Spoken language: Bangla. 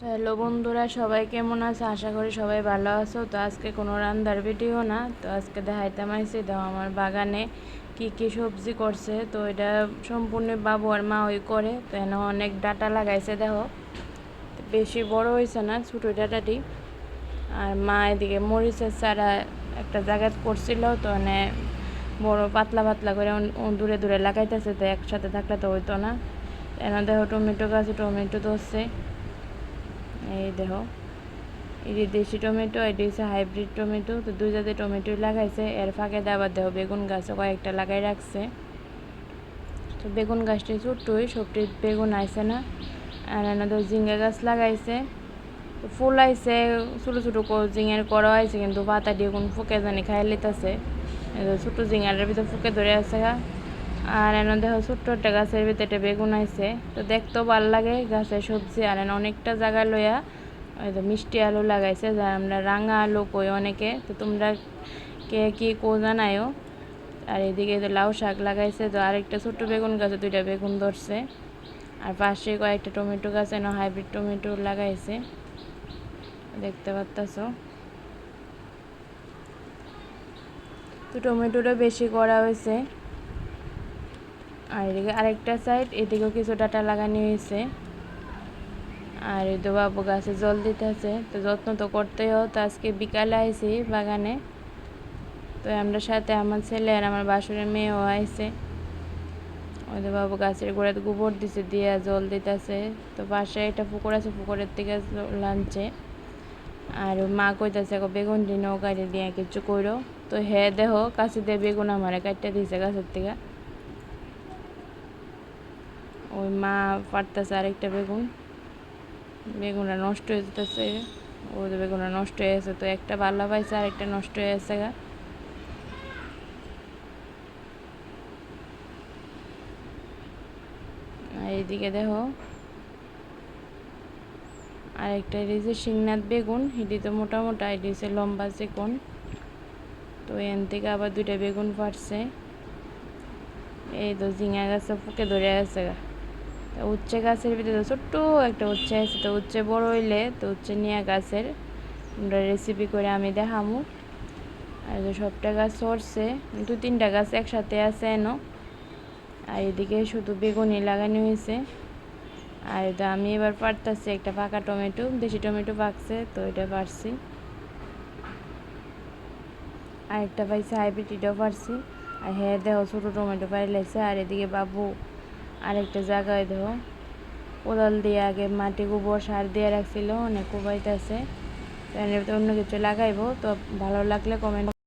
হ্যালো বন্ধুরা, সবাই কেমন আছে? আশা করি সবাই ভালো আছো। তো আজকে কোনো রান্নার ভিডিও না, তো আজকে দেখাইতাম আইছি দেখো আমার বাগানে কি কি সবজি করছে। তো এটা সম্পূর্ণ বাবু আর মা ওই করে। তো এনে অনেক ডাটা লাগাইছে দেখো, বেশি বড় হয়েছে না, ছোটো ডাটাটি। আর মা এদিকে মরিচের চারা একটা জায়গায় করছিল, তো এনে বড় পাতলা পাতলা করে দূরে দূরে লাগাইতেছে, তো একসাথে থাকলে তো হইতো না। এনে দেখো টমেটো গাছে টমেটো ধরছে, এই দেখো এটি দেশি টমেটো, এটি হচ্ছে হাইব্রিড টমেটো। তো দুই জাতের টমেটোই লাগাইছে। এর ফাঁকে আবার দেখো বেগুন গাছ কয়েকটা লাগাই রাখছে। তো বেগুন গাছটি ছোট্টই, সবটি বেগুন আইছে না। আর এনাদের ঝিঙ্গা গাছ লাগাইছে, ফুল আইছে ছোটো ছোটো ঝিঙের করা হয়েছে, কিন্তু পাতা দিয়ে কোন ফুকে জানি খাই লিতেছে। ছোটো ঝিঙারের ভিতরে ফুকে ধরে আছে। আর এনে দেখো ছোট্ট একটা গাছের ভিতরে বেগুন আইছে। তো দেখতেও ভালো লাগে গাছের সবজি। আর এনে অনেকটা জায়গা লইয়া ওই তো মিষ্টি আলু লাগাইছে, যা আমরা রাঙা আলু কই অনেকে। তো তোমরা কে কি কো জানায়ও। আর এদিকে লাউ শাক লাগাইছে। তো আরেকটা ছোট্ট বেগুন গাছে দুইটা বেগুন ধরছে। আর পাশে কয়েকটা টমেটো গাছ এনে হাইব্রিড টমেটো লাগাইছে, দেখতে পাচ্ছ। তো টমেটোটা বেশি করা হয়েছে। আর এদিকে আরেকটা সাইড, এদিকেও কিছু ডাটা লাগানো হয়েছে। আর এই তো বাবু গাছে জল দিতেছে, তো যত্ন তো করতেই হয়। তো আজকে বিকালে আইছি বাগানে, তো আমরা সাথে আমার ছেলে আর আমার বাসুরের মেয়েও আইছে। ওই তো বাবু গাছের গোড়াতে গোবর দিছে, দিয়ে জল দিতেছে। তো পাশে একটা পুকুর আছে, পুকুরের থেকে লাঞ্চে। আর মা কইতাছে বেগুন দিয়ে নৌকারে দিয়ে কিছু করো। তো হ্যাঁ দেখো কাছে দিয়ে বেগুন আমারে কাটতে দিয়েছে গাছের থেকে। ওই মা পারতেছে আরেকটা বেগুনটা নষ্ট হয়ে যেতেছে। ওই তো বেগুনটা নষ্ট হয়ে গেছে, তো একটা ভালো পাইছে আর একটা নষ্ট হয়ে গেছে গা। আর এইদিকে দেখো আরেকটা হচ্ছে শিংনাথ বেগুন, এটি তো মোটা মোটা, এটি হচ্ছে লম্বা চিকন। তো এখান থেকে আবার দুইটা বেগুন পারছে। এই তো ঝিঙা গাছে ফুকে ধরে গেছে গা। তো উচ্ছে গাছের ভিতরে ছোট্ট একটা উচ্ছে আছে। তো উচ্ছে বড় হইলে তো উচ্ছে নিয়ে গাছের আমরা রেসিপি করে আমি দেখামু। আর সবটা গাছ সরছে, দু তিনটা গাছ একসাথে আছে এনো। আর এদিকে শুধু বেগুনই লাগানো হয়েছে। আর এটা আমি এবার পারতাছি একটা পাকা টমেটো, দেশি টমেটো পাকছে, তো এটা পারছি। আর একটা পাইছে হাইব্রিড, এটাও পারছি। আর হ্যাঁ দেখো ছোটো টমেটো পাইলাইছে। আর এদিকে বাবু আরেকটা জায়গায় দেখো কোদাল দিয়ে আগে মাটি গোবর সার দিয়ে রাখছিল, অনেক কোবাইতেছে। অন্য কিছু লাগাইবো। তো ভালো লাগলে কমেন্ট